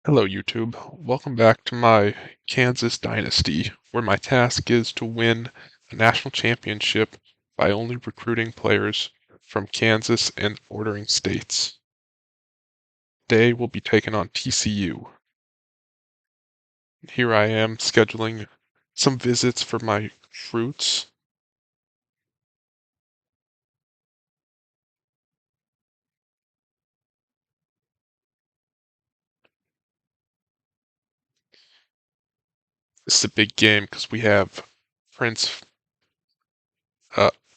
Hello YouTube, welcome back to my Kansas Dynasty, where my task is to win a national championship by only recruiting players from Kansas and bordering states. Today we'll be taking on TCU. Here I am scheduling some visits for my fruits. This is a big game because we have Prince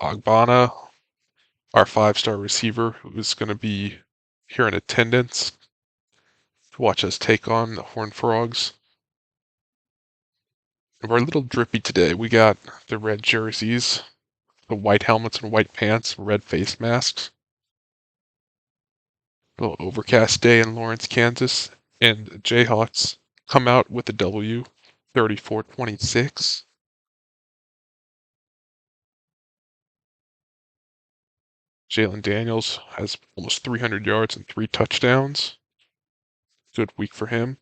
Ogbonna, our five-star receiver, who is going to be here in attendance to watch us take on the Horned Frogs. We're a little drippy today. We got the red jerseys, the white helmets and white pants, red face masks. A little overcast day in Lawrence, Kansas, and the Jayhawks come out with a W, 34-26. Jalen Daniels has almost 300 yards and 3 touchdowns. Good week for him.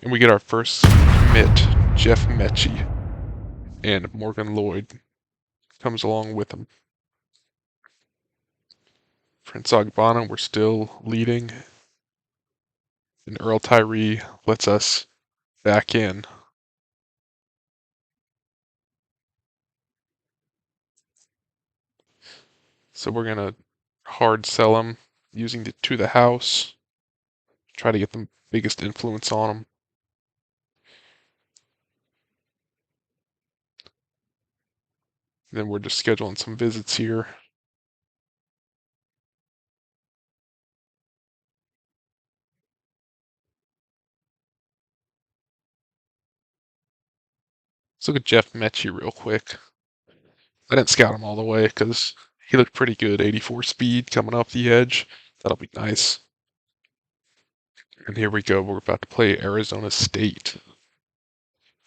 And we get our first commit, Jeff Mechie, and Morgan Lloyd comes along with him. Prince Ogbonna, we're still leading. And Earl Tyree lets us back in. So we're going to hard sell him using the to the house. Try to get the biggest influence on him. Then we're just scheduling some visits here. Let's look at Jeff Mechie real quick. I didn't scout him all the way because he looked pretty good. 84 speed coming off the edge. That'll be nice. And here we go. We're about to play Arizona State.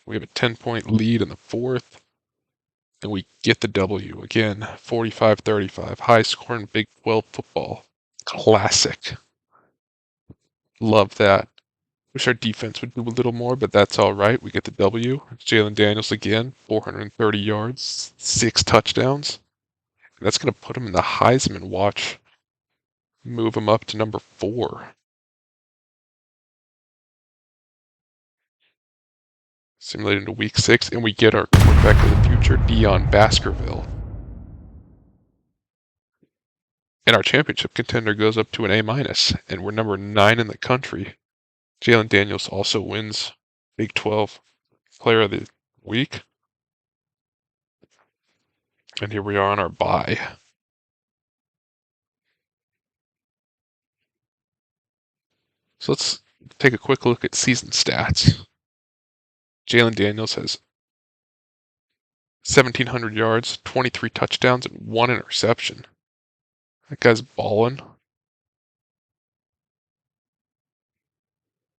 We have a 10-point lead in the fourth. And we get the W. Again, 45-35. High scoring Big 12 football. Classic. Love that. Wish our defense would do a little more, but that's all right. We get the W. Jalen Daniels again, 430 yards, 6 touchdowns. That's going to put him in the Heisman watch. Move him up to number 4. Simulated to week 6, and we get our quarterback of the future, Deion Baskerville. And our championship contender goes up to an A-, and we're number 9 in the country. Jalen Daniels also wins Big 12 Player of the Week. And here we are on our bye. So let's take a quick look at season stats. Jalen Daniels has 1,700 yards, 23 touchdowns, and 1 interception. That guy's balling.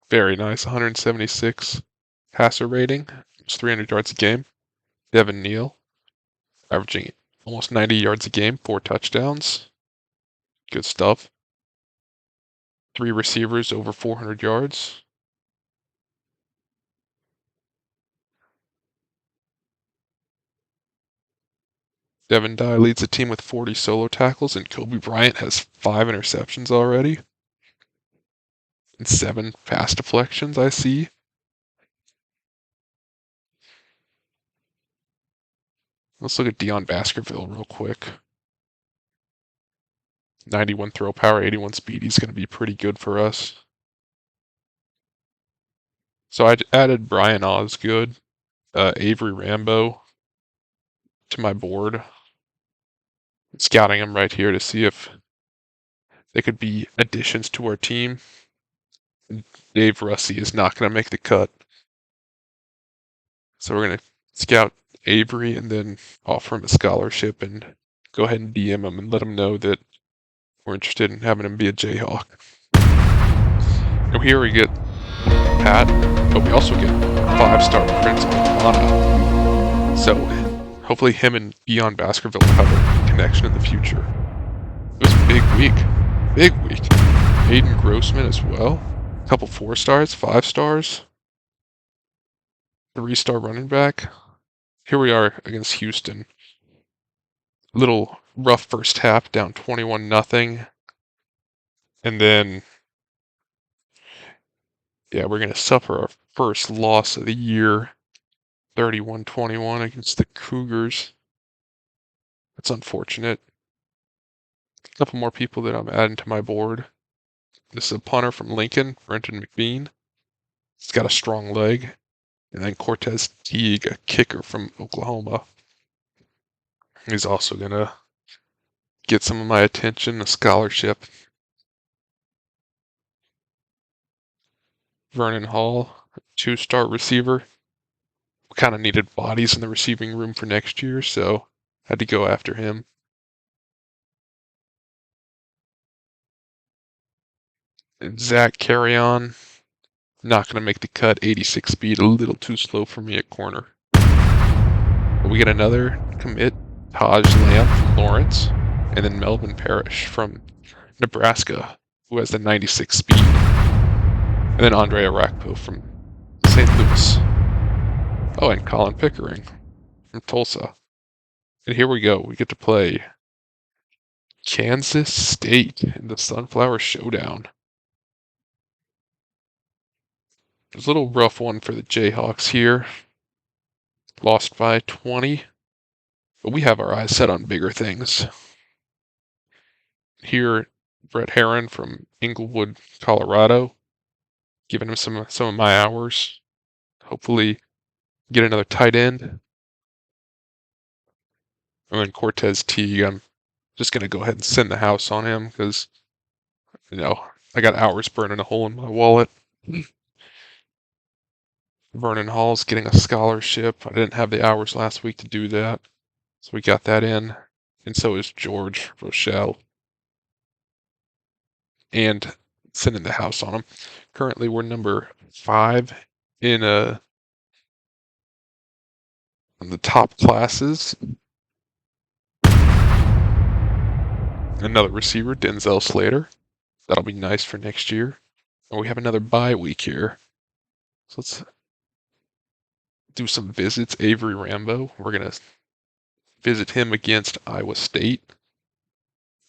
Very nice. 176 passer rating. It's 300 yards a game. Devin Neal, averaging almost 90 yards a game, 4 touchdowns. Good stuff. 3 receivers over 400 yards. Devin Dye leads the team with 40 solo tackles, and Kobe Bryant has 5 interceptions already. And 7 pass deflections, I see. Let's look at Deion Baskerville real quick. 91 throw power, 81 speed. He's going to be pretty good for us. So I added Brian Osgood, Avery Rambo to my board. Scouting them right here to see if they could be additions to our team. Dave Russey is not going to make the cut. So we're going to scout Avery and then offer him a scholarship and go ahead and DM him and let him know that we're interested in having him be a Jayhawk. And here we get Pat, but we also get 5-star Prince Ogbonna. So hopefully him and Deion Baskerville will have a connection in the future. It was a big week. Big week. Aiden Grossman as well. Couple 4 stars, 5 stars, 3-star running back. Here we are against Houston. Little rough first half, down 21-0. And then, yeah, we're going to suffer our first loss of the year, 31-21 against the Cougars. That's unfortunate. A couple more people that I'm adding to my board. This is a punter from Lincoln, Brenton McBean. He's got a strong leg. And then Cortez Teague, a kicker from Oklahoma. He's also going to get some of my attention, a scholarship. Vernon Hall, 2-star receiver. We kind of needed bodies in the receiving room for next year, so had to go after him. And Zach Carrion, not going to make the cut. 86 speed, a little too slow for me at corner. But we get another commit, Taj Lamb from Lawrence, and then Melvin Parrish from Nebraska, who has the 96 speed. And then Andre Arakpo from St. Louis. Oh, and Colin Pickering from Tulsa. And here we go. We get to play Kansas State in the Sunflower Showdown. It was a little rough one for the Jayhawks here. Lost by 20. But we have our eyes set on bigger things. Here, Brett Herron from Inglewood, Colorado, giving him some of my hours. Hopefully get another tight end. And then Cortez Teague, I'm just going to go ahead and send the house on him because, I got hours burning a hole in my wallet. Vernon Hall's getting a scholarship. I didn't have the hours last week to do that, so we got that in. And so is George Rochelle. And sending the house on him. Currently, we're number 5 in on the top classes. Another receiver, Denzel Slater. That'll be nice for next year. And we have another bye week here. So let's do some visits. Avery Rambo. We're going to visit him against Iowa State,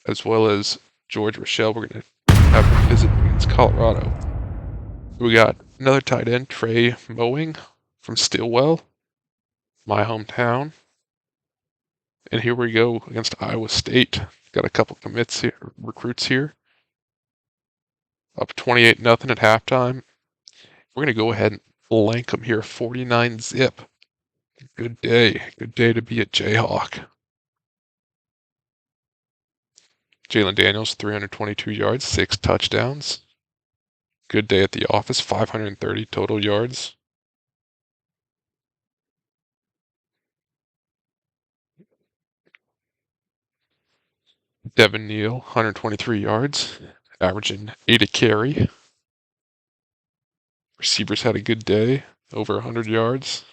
as well as George Rochelle. We're going to have him visit against Colorado. We got another tight end, Trey Mowing from Stillwell, my hometown. And here we go against Iowa State. Got a couple commits here, recruits here. Up 28-0 at halftime. We're going to go ahead and blank them here, 49-zip. Good day. Good day to be a Jayhawk. Jalen Daniels, 322 yards, 6 touchdowns. Good day at the office, 530 total yards. Devin Neal, 123 yards, averaging 8 a carry. Receivers had a good day, over 100 yards.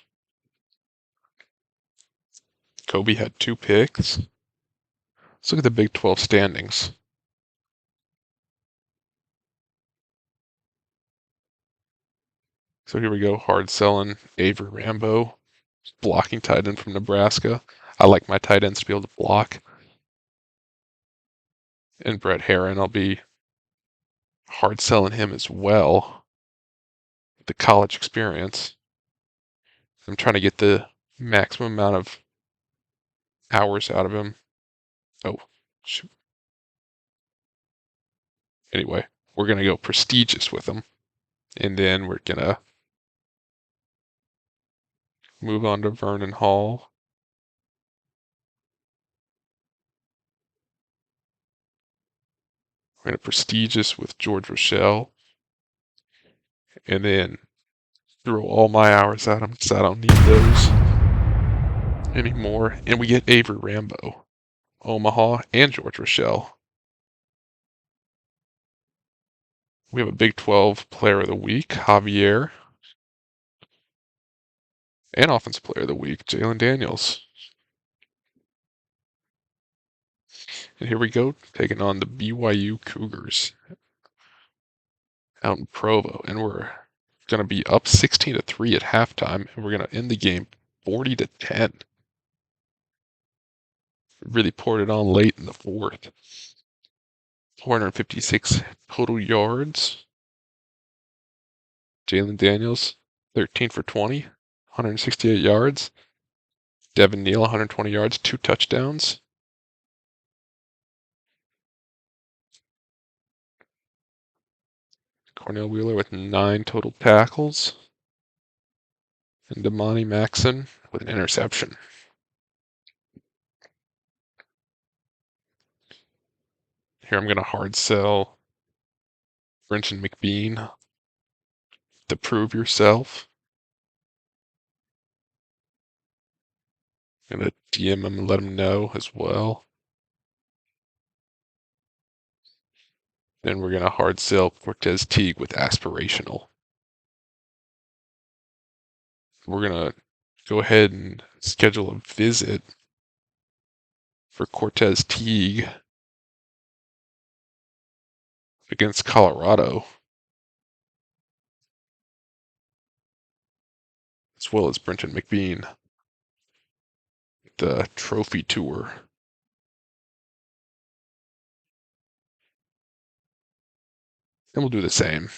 Kobe had 2 picks. Let's look at the Big 12 standings. So here we go, hard selling Avery Rambo, blocking tight end from Nebraska. I like my tight ends to be able to block. And Brett Herron, I'll be hard selling him as well. The college experience. I'm trying to get the maximum amount of hours out of him. Oh, shoot. Anyway, we're going to go prestigious with him. And then we're going to move on to Vernon Hall. We're going to prestigious with George Rochelle. And then throw all my hours at him because I don't need those anymore. And we get Avery Rambo, Omaha, and George Rochelle. We have a Big 12 Player of the Week, Javier. And Offensive Player of the Week, Jalen Daniels. And here we go, taking on the BYU Cougars out in Provo, and we're going to be up 16-3 at halftime, and we're going to end the game 40-10. Really poured it on late in the fourth. 456 total yards. Jalen Daniels, 13 for 20, 168 yards. Devin Neal, 120 yards, 2 touchdowns. Cornell Wheeler with 9 total tackles. And Damani Maxon with an interception. Here I'm going to hard sell Brenton McBean to prove yourself. I'm going to DM him and let him know as well. Then we're going to hard sell Cortez Teague with aspirational. We're going to go ahead and schedule a visit for Cortez Teague against Colorado, as well as Brenton McBean, the trophy tour. And we'll do the same.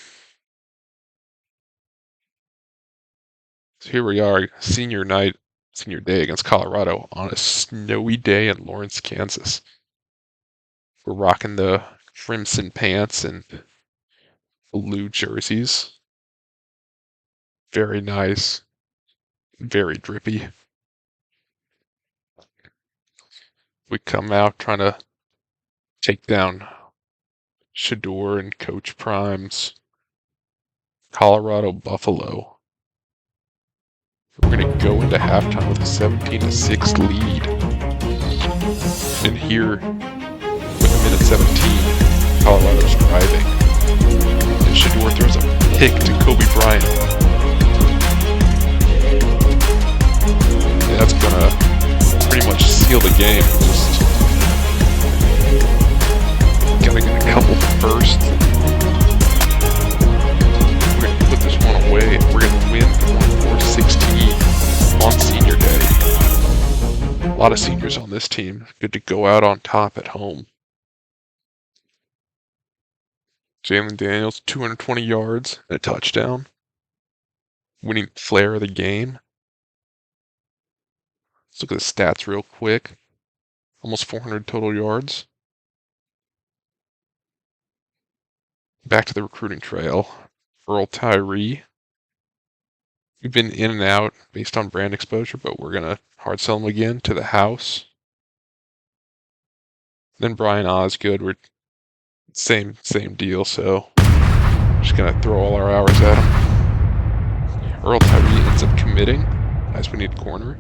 So here we are, senior day against Colorado on a snowy day in Lawrence, Kansas. We're rocking the crimson pants and blue jerseys. Very nice. Very drippy. We come out trying to take down Shador and Coach Prime's Colorado Buffalo. We're going to go into halftime with a 17-6 lead. And here, with a minute 17, Colorado's driving. And Shador throws a pick to Kobe Bryant. And that's going to pretty much seal the game. Just gotta get a couple first. We're going to put this one away. We're going to win 24-16 on senior day. A lot of seniors on this team. Good to go out on top at home. Jalen Daniels, 220 yards and a touchdown. Winning flair of the game. Let's look at the stats real quick. Almost 400 total yards. Back to the recruiting trail. Earl Tyree. We've been in and out based on brand exposure, but we're going to hard sell him again to the house. Then Brian Osgood, we're same deal, so just going to throw all our hours at him. Earl Tyree ends up committing, as we need corner.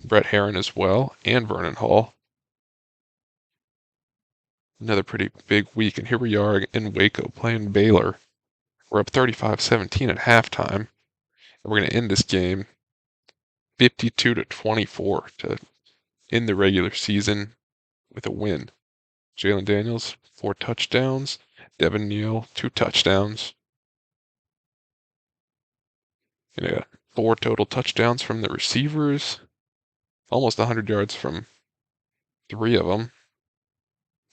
Brett Herron as well, and Vernon Hall. Another pretty big week, and here we are in Waco playing Baylor. We're up 35-17 at halftime, and we're going to end this game 52-24 to end the regular season with a win. Jalen Daniels, 4 touchdowns. Devin Neal, 2 touchdowns. And 4 total touchdowns from the receivers. Almost 100 yards from 3 of them.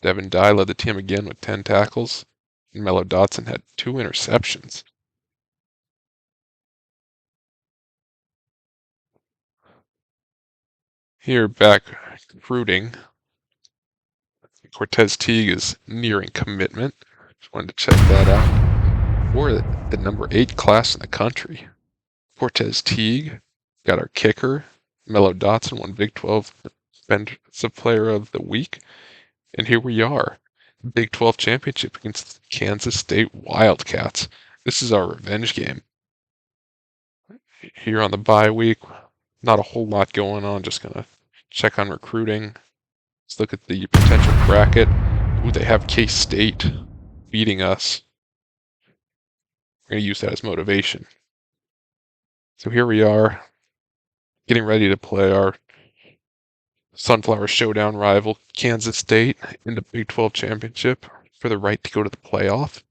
Devin Dye led the team again with 10 tackles. And Mello Dotson had 2 interceptions. Here back recruiting. Cortez Teague is nearing commitment. Just wanted to check that out. We're the number 8 class in the country. Cortez Teague got our kicker. Mello Dotson won Big 12 Defensive Player of the Week. And here we are, Big 12 championship against Kansas State Wildcats. This is our revenge game. Here on the bye week, not a whole lot going on. Just going to check on recruiting. Let's look at the potential bracket. Ooh, they have K-State beating us. We're going to use that as motivation. So here we are, getting ready to play our Sunflower Showdown rival, Kansas State, in the Big 12 championship for the right to go to the playoff.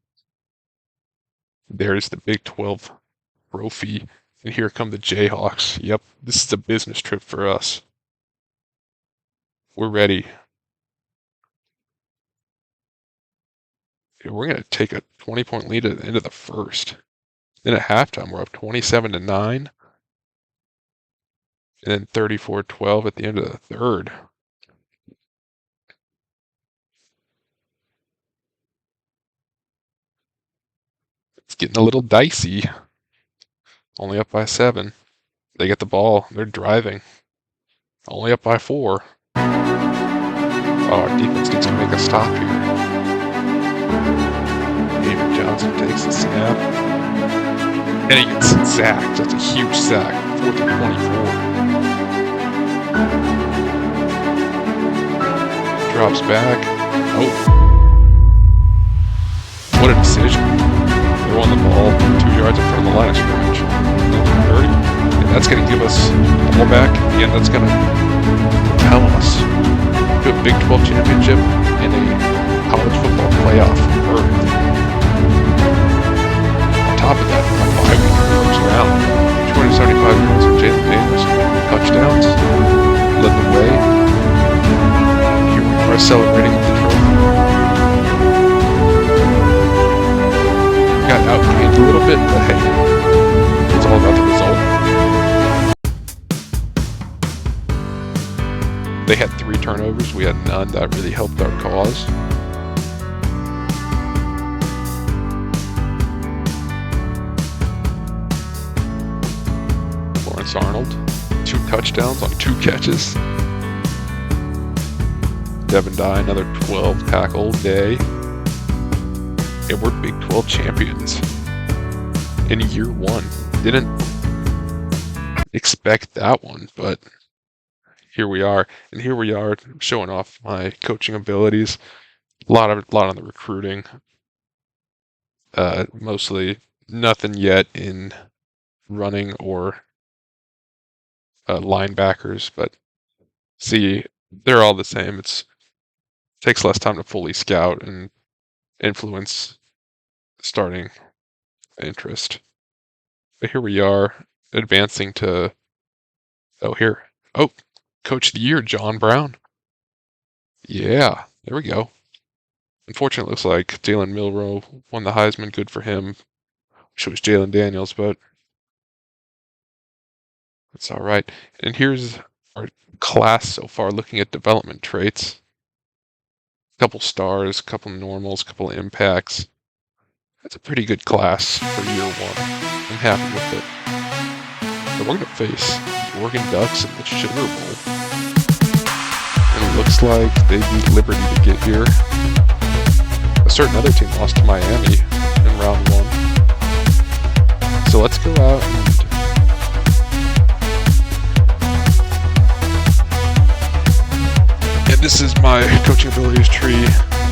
There's the Big 12 trophy. And here come the Jayhawks. Yep, this is a business trip for us. We're ready. We're going to take a 20-point lead at the end of the first. Then at halftime, we're up 27-9. And then 34-12 at the end of the third. It's getting a little dicey. Only up by 7. They get the ball. They're driving. Only up by 4. Oh, our defense needs to make a stop here. Avery Johnson takes the snap. And he gets sacked. That's a huge sack. 4th and 24. Drops back. Oh. What a decision. They're on the ball 2 yards in front of the line of scrimmage. 30. And that's going to give us the ball back. Again, that's going to propel us to a Big 12 championship and a college football playoff berth. On top of that, on bye week, first round, 275 yards from Jalen Daniels, touchdowns, led the way. Here we are celebrating with the trophy. Got outgained a little bit, but hey, it's all about the result. They had 3 turnovers, we had none. That really helped our cause. Lawrence Arnold, 2 touchdowns on 2 catches. Devin Dye, another 12 tackle day. And we're Big 12 champions in year 1. Didn't expect that one, but here we are. And here we are showing off my coaching abilities. A lot on the recruiting. Mostly nothing yet in running or linebackers, but see, they're all the same. It takes less time to fully scout and influence starting interest. But here we are, advancing to Coach of the Year, John Brown. Yeah, there we go. Unfortunately, it looks like Jalen Milroe won the Heisman. Good for him. Wish it was Jalen Daniels, but it's all right. And here's our class so far, looking at development traits. A couple stars, a couple normals, a couple impacts. That's a pretty good class for year 1. I'm happy with it. But we're going to face the Oregon Ducks in the Sugar Bowl. And it looks like they beat Liberty to get here. A certain other team lost to Miami in round 1. So let's go out and this is my coaching abilities tree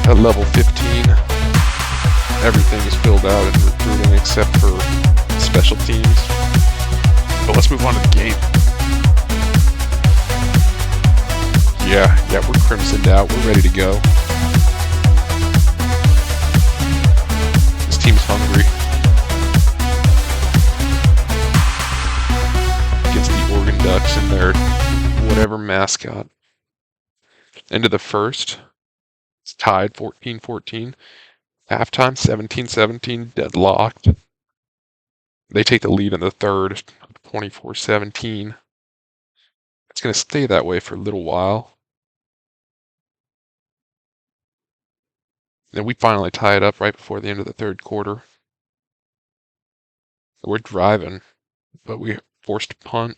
at level 15. Everything is filled out in recruiting except for special teams. But let's move on to the game. Yeah, we're crimsoned out. We're ready to go. This team's hungry. Against the Oregon Ducks and their whatever mascot. End of the first. It's tied 14-14. Halftime 17-17, deadlocked. They take the lead in the third, 24-17. It's going to stay that way for a little while. Then we finally tie it up right before the end of the third quarter. We're driving, but we forced a punt.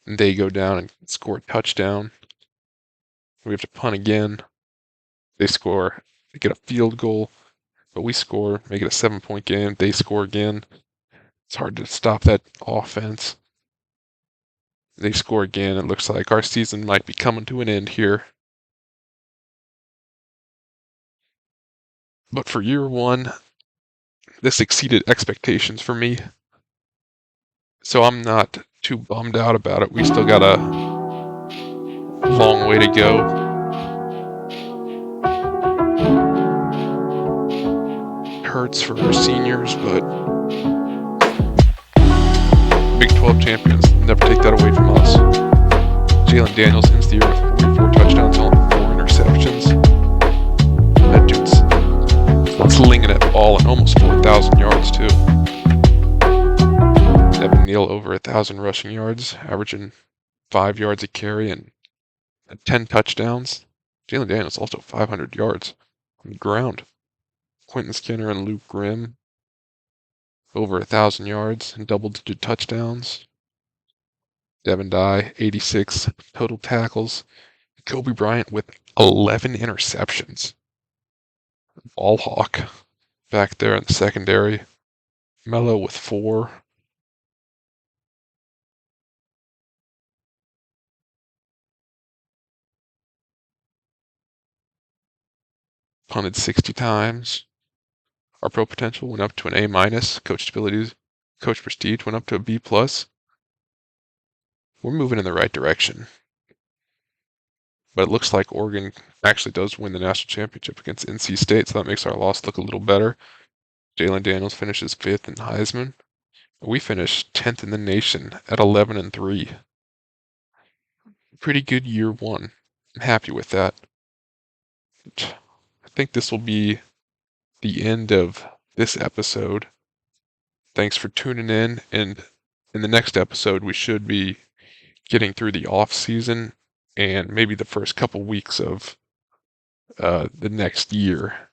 And they go down and score a touchdown. We have to punt again. They score. They get a field goal, but we score, make it a 7-point game. They score again. It's hard to stop that offense. They score again. It looks like our season might be coming to an end here. But for year 1, this exceeded expectations for me. So I'm not too bummed out about it. We still got a long way to go. hurts for our seniors, but Big 12 champions never take that away from us. Jalen Daniels ends the year with 44 touchdowns, only 4 interceptions. That dude's slinging that ball and almost 4,000 yards too. Evan Neal over 1,000 rushing yards, averaging 5 yards a carry and 10 touchdowns. Jalen Daniels also 500 yards on the ground. Quentin Skinner and Luke Grimm over 1,000 yards and double-digit touchdowns. Devin Dye 86 total tackles. Kobe Bryant with 11 interceptions. Ball hawk back there in the secondary. Mello with 4. Punted 60 times. Our pro potential went up to an A-. Coach prestige went up to a B+. We're moving in the right direction. But it looks like Oregon actually does win the national championship against NC State, so that makes our loss look a little better. Jalen Daniels finishes 5th in Heisman. We finished 10th in the nation at 11-3. Pretty good year one. I'm happy with that. I think this will be the end of this episode. Thanks for tuning in, and in the next episode we should be getting through the off season and maybe the first couple weeks of the next year.